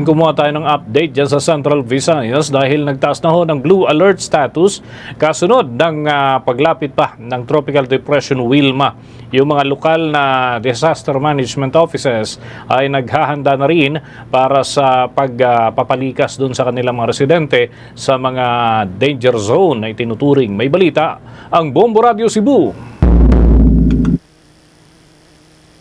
Kumuha tayo ng update dyan sa Central Visayas dahil nagtaas na ho ng blue alert status kasunod ng paglapit pa ng Tropical Depression Wilma. Yung mga lokal na disaster management offices ay naghahanda na rin para sa pagpapalikas doon sa kanilang mga residente sa mga danger zone na itinuturing. May balita ang Bombo Radio Cebu.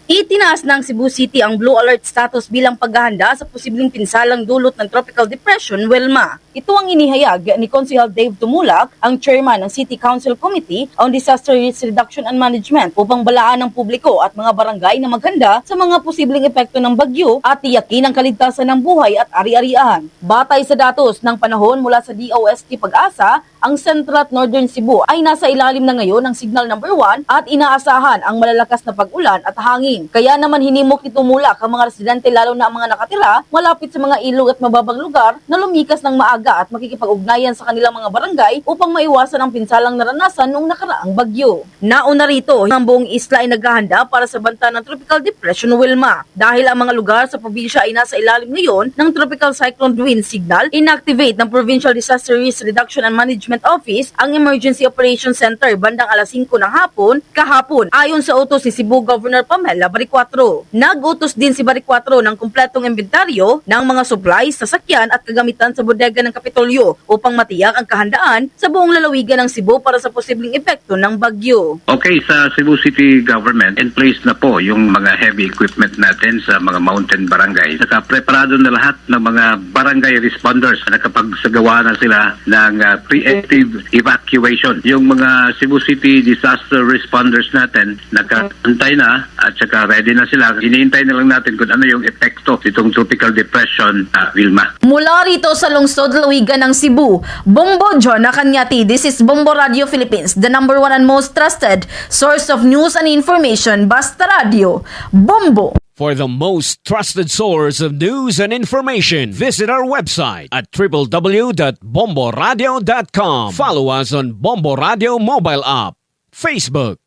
Itinaas ng Cebu City ang blue alert status bilang paghahanda sa posibleng pinsalang dulot ng Tropical Depression Wilma. Ito ang inihayag ni Konsehal Dave Tumulak, ang chairman ng City Council Committee on Disaster Risk Reduction and Management upang balaan ng publiko at mga barangay na maghanda sa mga posibleng epekto ng bagyo at tiyakin ang kaligtasan ng buhay at ari-arian. Batay sa datos ng panahon mula sa DOST Pag-asa, ang Central at Northern Cebu ay nasa ilalim na ngayon ng Signal Number 1 at inaasahan ang malalakas na pag-ulan at hangin. Kaya naman hinimok ni Tumulak ang mga residente lalo na ang mga nakatira malapit sa mga ilog at mababang lugar na lumikas ng maaga at makikipag-ugnayan sa kanilang mga barangay upang maiwasan ang pinsalang naranasan noong nakaraang bagyo. Nauna rito, ang buong isla ay naghahanda para sa banta ng Tropical Depression Wilma. Dahil ang mga lugar sa probinsya ay nasa ilalim ngayon ng Tropical Cyclone Wind Signal, inactivate ng Provincial Disaster Risk Reduction and Management Office ang Emergency Operations Center bandang alas 5 ng hapon kahapon ayon sa utos ni Cebu Governor Pamela Baricuatro. Nag-utos din si Baricuatro ng kumpletong inventaryo ng mga supplies, sasakyan at kagamitan sa bodega ng Kapitolyo upang matiyak ang kahandaan sa buong lalawigan ng Cebu para sa posibleng epekto ng bagyo. Okay, sa Cebu City Government, in place na po yung mga heavy equipment natin sa mga mountain barangay. Nakapreparado na lahat ng mga barangay responders. Nakapagsagawa na sila ng preemptive evacuation. Yung mga Cebu City disaster responders natin, nakantay na at saka ready na sila. Hinihintay na lang natin kung ano yung epekto nitong Tropical Depression Wilma. Mula rito sa lungsod lawigan ng Cebu, Bombo John Nakanyati, this is Bombo Radio Philippines, the number one and most trusted source of news and information. Basta Radio, Bombo. For the most trusted source of news and information, visit our website at www.bomboradio.com. Follow us on Bombo Radio mobile app, Facebook,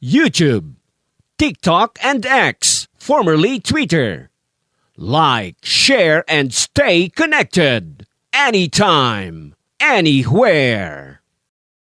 YouTube, TikTok, and X, formerly Twitter. Like, share, and stay connected. Anytime, anywhere.